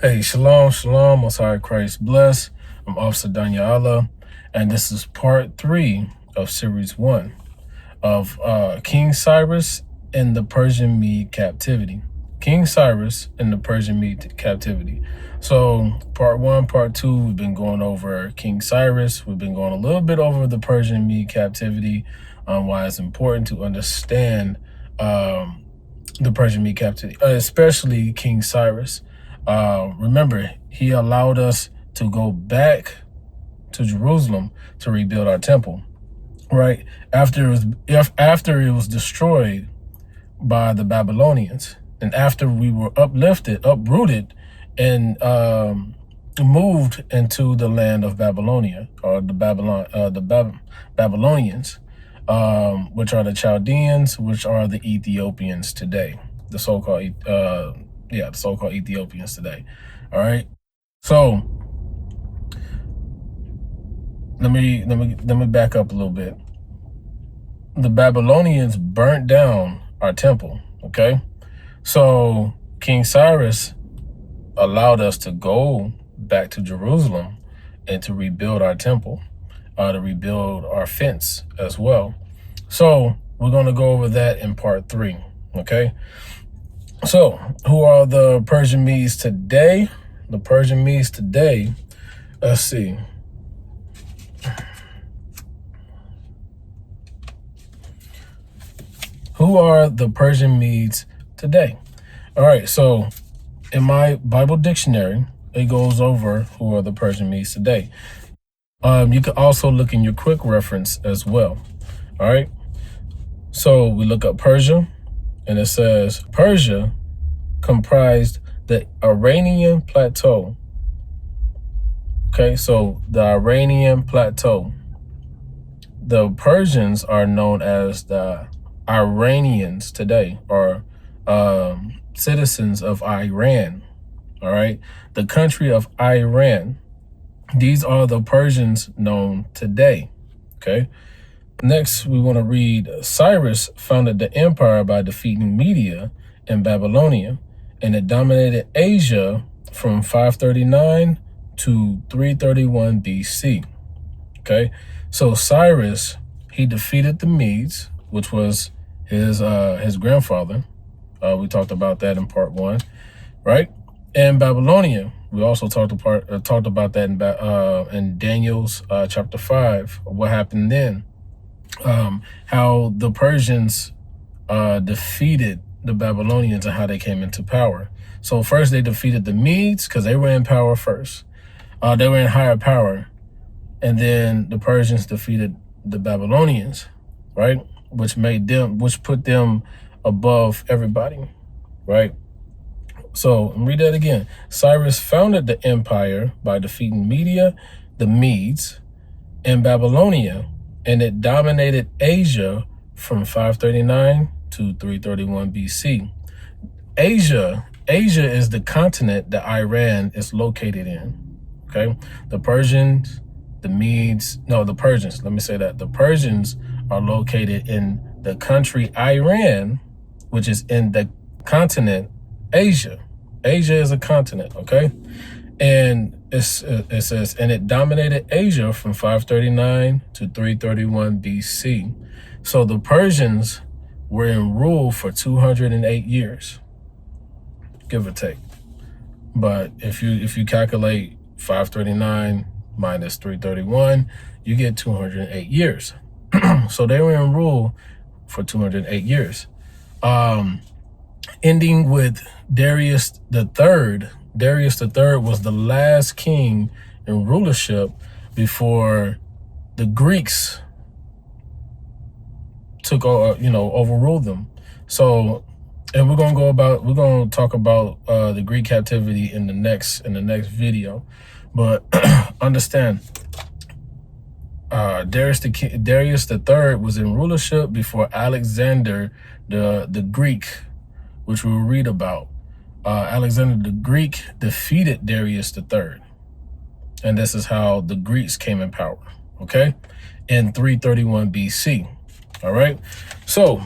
Hey, shalom, shalom, Most High Christ bless. I'm Officer Danyala, and this is part 3 of series 1 of King Cyrus in the Persian Mede captivity. King Cyrus in the Persian Mede captivity. So part 1, part 2, we've been going over King Cyrus. We've been going a little bit over the Persian Mede captivity, why it's important to understand the Persian Mede captivity, especially King Cyrus. Remember, he allowed us to go back to Jerusalem to rebuild our temple, right? After it was destroyed by the Babylonians, and after we were uprooted, and moved into the land of Babylonia, or the Babylonians, which are the Chaldeans, which are the Ethiopians today, the so-called the so-called Ethiopians today. All right. So let me back up a little bit. The Babylonians burnt down our temple. Okay. So King Cyrus allowed us to go back to Jerusalem and to rebuild our temple, to rebuild our fence as well. So we're going to go over that in part 3. Okay. So, who are the Persian Medes today? The Persian Medes today, let's see. Who are the Persian Medes today? All right, so in my Bible dictionary, it goes over who are the Persian Medes today. You can also look in your quick reference as well. All right, so we look up Persia, and it says Persia comprised the Iranian plateau. Okay, so the Iranian plateau. The Persians are known as the Iranians today, or citizens of Iran. All right, the country of Iran. These are the Persians known today. Okay. Next, we want to read Cyrus founded the empire by defeating Media and Babylonia, and it dominated Asia from 539 to 331 BC. Okay, so Cyrus, he defeated the Medes, which was his grandfather. We talked about that in part 1, right? And Babylonia, we also talked about that in Daniel's chapter 5. What happened then? How the Persians defeated the Babylonians and how they came into power. So first they defeated the Medes because they were in power first. They were in higher power. And then the Persians defeated the Babylonians, right? Which put them above everybody, right? So read that again. Cyrus founded the empire by defeating Media, the Medes, and Babylonia, and it dominated Asia from 539 to 331 BC. Asia is the continent that Iran is located in. Okay, the Persians, the Medes, no, the Persians. Let me say that the Persians are located in the country Iran, which is in the continent Asia. Asia is a continent. Okay, and it says, and it dominated Asia from 539 to 331 BC. So the Persians were in rule for 208 years, give or take. But if you calculate 539 minus 331, you get 208 years. So they were in rule for 208 years, ending with Darius III. Darius III was the last king in rulership before the Greeks took overruled them. So, and we're gonna talk about the Greek captivity in the next video. But understand, Darius III was in rulership before Alexander the Greek, which we'll read about. Alexander the Greek defeated Darius III. And this is how the Greeks came in power, okay? In 331 BC, all right? So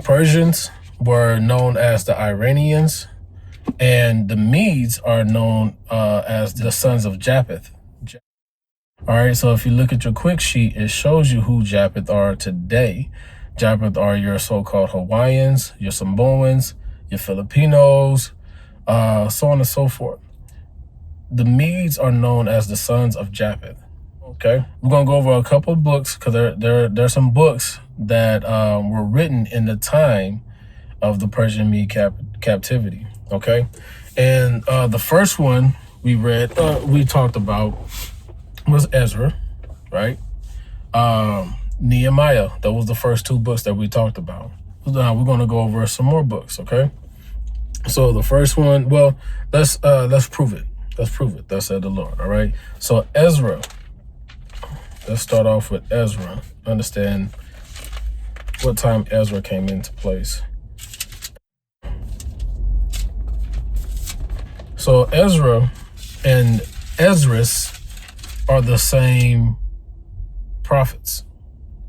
Persians were known as the Iranians. And the Medes are known as the sons of Japheth. All right, so if you look at your quick sheet, it shows you who Japheth are today. Japheth are your so-called Hawaiians, your Samoans, your Filipinos, so on and so forth. The Medes are known as the sons of Japheth. Okay, we're gonna go over a couple of books because there's some books that were written in the time of the Persian Mede captivity. Okay, and the first one we read, we talked about, was Ezra, right? Nehemiah. That was the first two books that we talked about. Now we're gonna go over some more books. Okay, so the first one, well, let's prove it. Let's prove it. Thus said the Lord. All right. So Ezra. Let's start off with Ezra. Understand what time Ezra came into place. So Ezra and Esdras are the same prophets.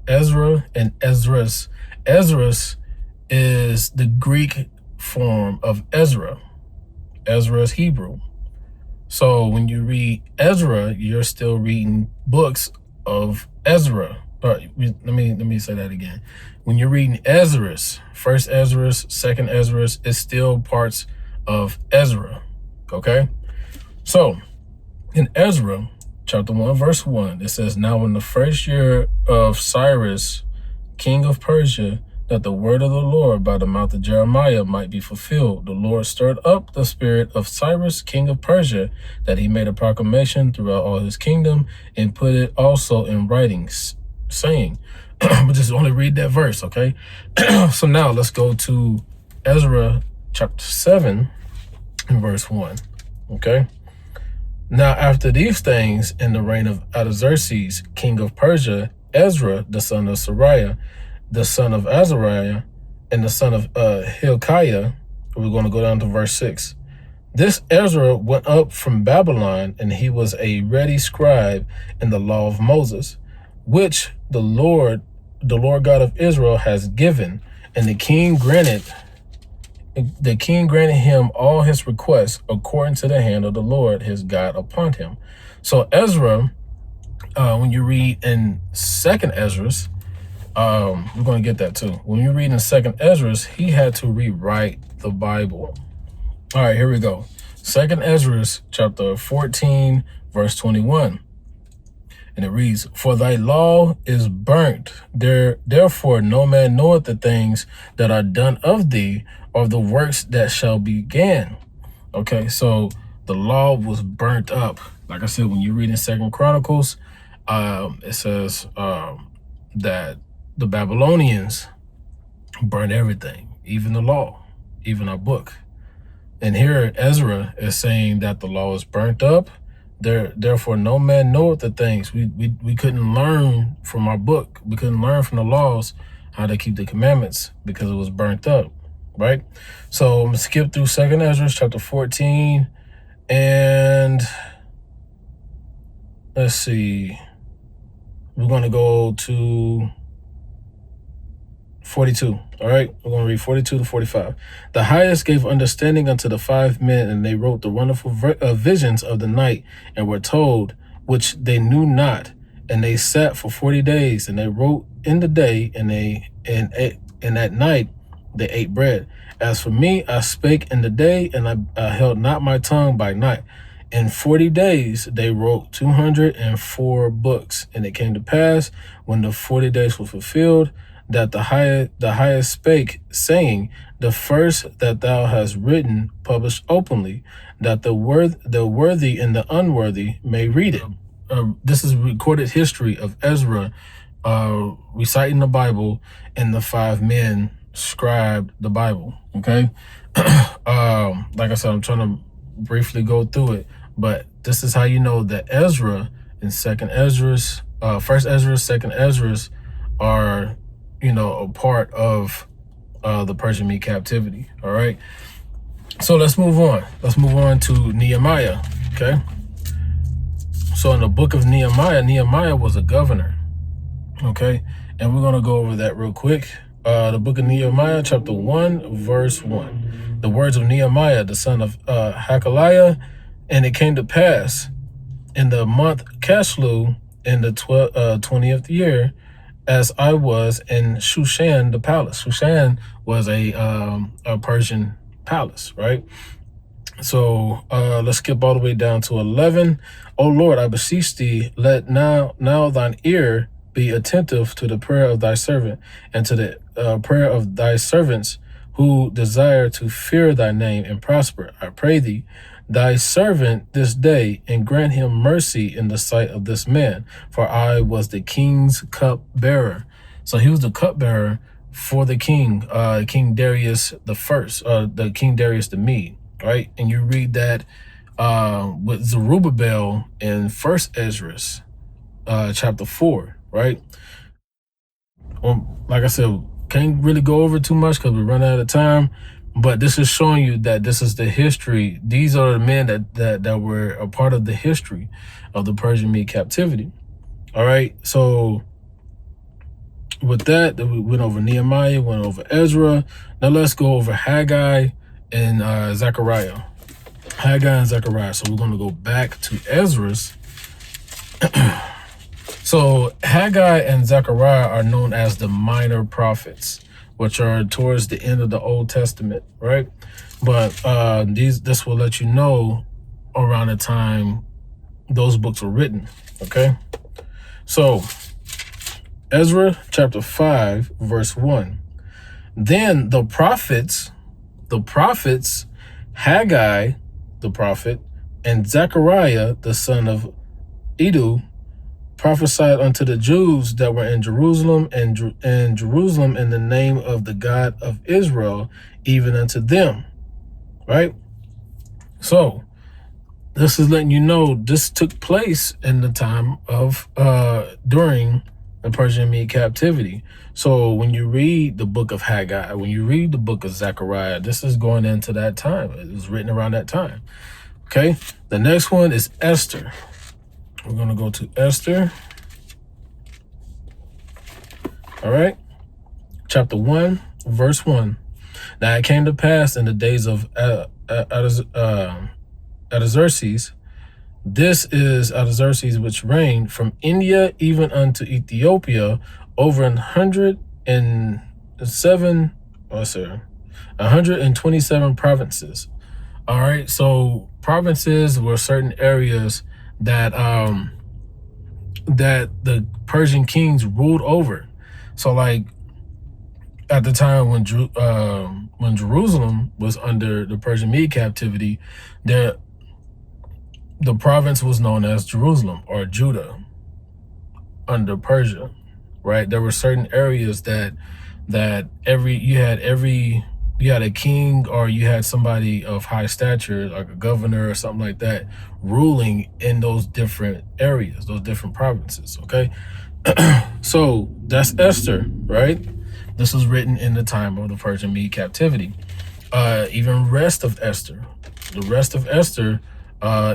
Ezra and Esdras. Esdras is the Greek form of Ezra. Ezra is Hebrew. So when you read Ezra, you're still reading books of Ezra. Let me say that again. When you're reading Esdras, first Esdras, second Esdras, it's still parts of Ezra. Okay? So in Ezra, chapter 1, verse 1, it says, "Now in the first year of Cyrus, king of Persia, that the word of the Lord by the mouth of Jeremiah might be fulfilled, the Lord stirred up the spirit of Cyrus, king of Persia, that he made a proclamation throughout all his kingdom and put it also in writings, saying," but just only read that verse, okay? So now let's go to Ezra chapter 7 and verse 1, okay? "Now after these things, in the reign of Artaxerxes, king of Persia, Ezra, the son of Sariah, the son of Azariah, and the son of Hilkiah," we're going to go down to verse 6. "This Ezra went up from Babylon, and he was a ready scribe in the law of Moses, which the Lord God of Israel has given. And the king granted him all his requests according to the hand of the Lord his God upon him." So Ezra, when you read in second Esdras, we're going to get that too. When you read in second Esdras, he had to rewrite the Bible. All right, here we go. Second Esdras chapter 14, verse 21. And it reads, "For thy law is burnt, therefore no man knoweth the things that are done of thee, or the works that shall begin." Okay, so the law was burnt up. Like I said, when you read in Second Chronicles, it says that the Babylonians burned everything, even the law, even our book. And here Ezra is saying that the law is burnt up. Therefore, no man knoweth the things. We couldn't learn from our book. We couldn't learn from the laws how to keep the commandments because it was burnt up, right? So I'm going to skip through 2nd Ezra chapter 14. And let's see. We're going to go to 42. All right, we're going to read 42 to 45. "The highest gave understanding unto the 5 men, and they wrote the wonderful visions of the night, and were told, which they knew not. And they sat for 40 days, and they wrote in the day, and at night they ate bread. As for me, I spake in the day, and I held not my tongue by night. In 40 days they wrote 204 books. And it came to pass, when the 40 days were fulfilled, that the highest spake, saying, The first that thou hast written, publish openly, that the worthy and the unworthy may read it." This is recorded history of Ezra reciting the Bible, and the 5 men scribed the Bible. Okay, like I said, I'm trying to briefly go through it, but this is how you know that Ezra and second Esdras, first Esdras, second Esdras are, a part of the Persian Mede captivity. All right. So let's move on. Let's move on to Nehemiah. Okay. So in the book of Nehemiah, Nehemiah was a governor. Okay. And we're going to go over that real quick. The book of Nehemiah, chapter 1, verse 1. the words of Nehemiah, the son of Haggai, and it came to pass in the month Caslu in the 20th year, as I was in Shushan, the palace. Shushan was a Persian palace, right? So let's skip all the way down to 11. O Lord, I beseech thee, let now thine ear be attentive to the prayer of thy servant, and to the prayer of thy servants who desire to fear thy name and prosper. I pray thee, thy servant this day, and grant him mercy in the sight of this man, for I was the king's cupbearer. So he was the cupbearer for the king, King Darius the first, the King Darius the Mede, right? And you read that with Zerubbabel in First Ezra, chapter 4, right? Like I said, can't really go over too much because we run out of time. But this is showing you that this is the history. These are the men that were a part of the history of the Persian Mede captivity. All right. So with that, we went over Nehemiah, went over Ezra. Now let's go over Haggai and Zechariah. Haggai and Zechariah. So we're going to go back to Ezra's. So Haggai and Zechariah are known as the minor prophets, which are towards the end of the Old Testament, right? But this will let you know around the time those books were written, okay? So Ezra chapter 5, verse 1. Then the prophets, Haggai, the prophet, and Zechariah, the son of Iddo, prophesied unto the Jews that were in Jerusalem and Jerusalem in the name of the God of Israel, even unto them, right? So this is letting you know this took place in the time of during the Persian Mede captivity. So when you read the book of Haggai, when you read the book of Zechariah, this is going into that time. It was written around that time. Okay, the next one is Esther. We're going to go to Esther. All right. Chapter 1, verse 1. Now it came to pass in the days of Artaxerxes. This is Artaxerxes, which reigned from India even unto Ethiopia over 127 provinces. All right. So provinces were certain areas that that the Persian kings ruled over. So like at the time when Jerusalem was under the Persian Mede captivity, the province was known as Jerusalem or Judah under Persia, right? There were certain areas that you had a king or you had somebody of high stature, like a governor or something like that, ruling in those different areas, those different provinces, okay? So that's Esther, right? This was written in the time of the Persian Mede captivity. Even rest of Esther. The rest of Esther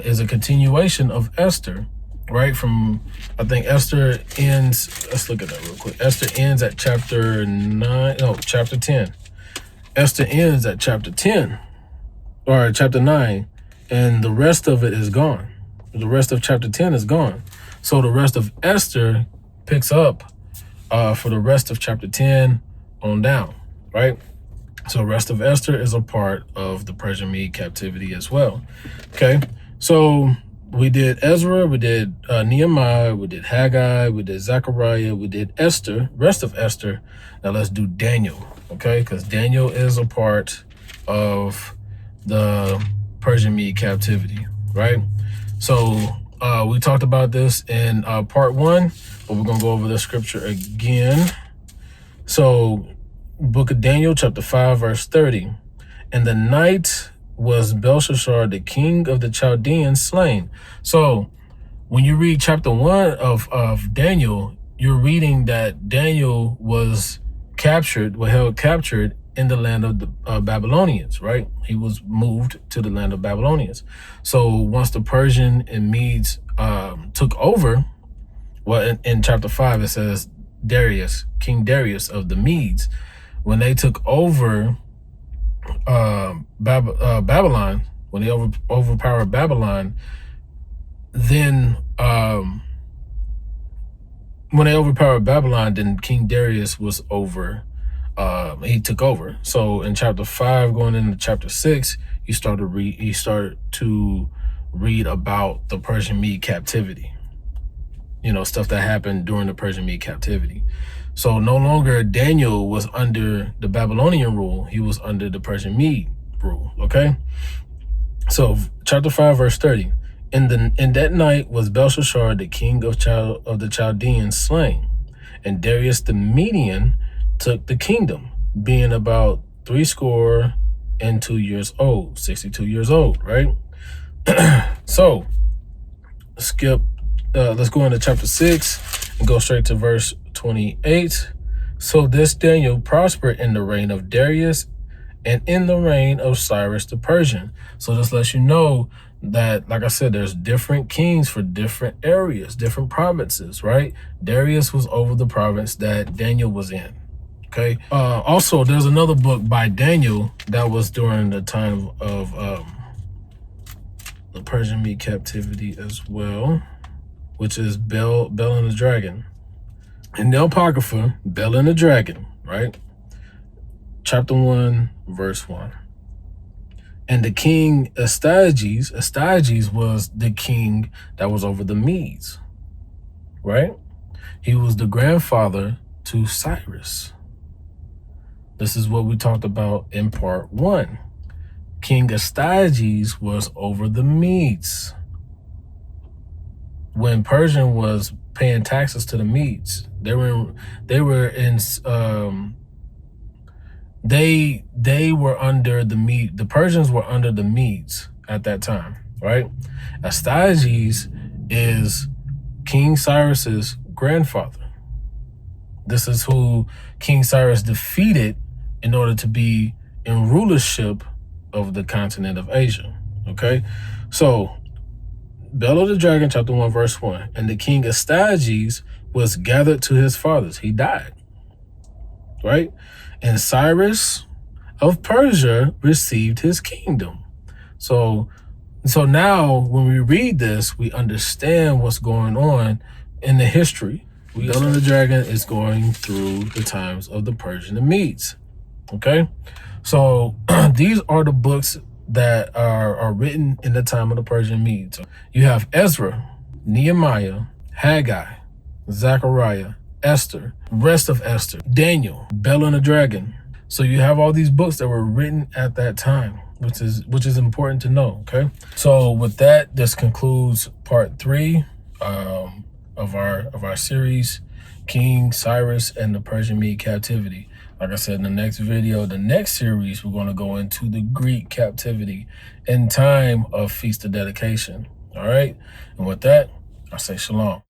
is a continuation of Esther, right? From, I think Esther ends, let's look at that real quick. Esther ends at chapter 10. Esther ends at chapter 10 or chapter 9, and the rest of it is gone. The rest of chapter 10 is gone. So the rest of Esther picks up for the rest of chapter 10 on down, right? So rest of Esther is a part of the Persian Mede captivity as well. Okay, so we did Ezra, we did Nehemiah, we did Haggai, we did Zechariah, we did Esther, rest of Esther. Now let's do Daniel, okay? Because Daniel is a part of the Persian Mede captivity, right? So we talked about this in part 1, but we're going to go over the scripture again. So book of Daniel, chapter 5, verse 30. And the night was Belshazzar, the king of the Chaldeans, slain. So when you read chapter 1 of Daniel, you're reading that Daniel was held captured in the land of the Babylonians, right? He was moved to the land of Babylonians. So once the Persian and Medes took over, well, in chapter 5, it says King Darius of the Medes, when they took over Babylon, when they overpowered Babylon, then when they overpowered Babylon, then King Darius was over. He took over. So in chapter 5, going into chapter 6, you start to read about the Persian Mede captivity. You know, stuff that happened during the Persian Mede captivity. So no longer Daniel was under the Babylonian rule. He was under the Persian Mede rule, okay? So chapter 5, verse 30. In that night was Belshazzar, the king of the Chaldeans, slain, and Darius the Median took the kingdom, being about 62 years old, 62 years old, right? So let's go into chapter 6 and go straight to verse 28. So this Daniel prospered in the reign of Darius and in the reign of Cyrus the Persian. So this lets you know that, like I said, there's different kings for different areas, different provinces, right? Darius was over the province that Daniel was in, okay? Also, there's another book by Daniel that was during the time of the Persian Mede captivity as well, which is Bel and the Dragon. In the Apocrypha, Bel and the Dragon, right? Chapter 1, verse 1. And the king Astyages was the king that was over the Medes, right? He was the grandfather to Cyrus. This is what we talked about in part 1. King Astyages was over the Medes. When Persian was paying taxes to the Medes, they were under the Mede. The Persians were under the Medes at that time, right? Astyages is King Cyrus's grandfather. This is who King Cyrus defeated in order to be in rulership of the continent of Asia, okay? So, Bel of the Dragon, chapter 1, verse 1. And the king Astyages was gathered to his fathers. He died, right? And Cyrus of Persia received his kingdom. So now when we read this, we understand what's going on in the history. Bel and the Dragon is going through the times of the Persian and Medes, okay? So these are the books that are written in the time of the Persian Medes. You have Ezra, Nehemiah, Haggai, Zechariah, Esther, rest of Esther, Daniel, Bel and the Dragon. So you have all these books that were written at that time, which is important to know, okay? So with that, this concludes part 3 of our series, King Cyrus and the Persian Mede captivity. Like I said, in the next video, the next series, we're going to go into the Greek captivity in time of Feast of Dedication. All right? And with that, I say shalom.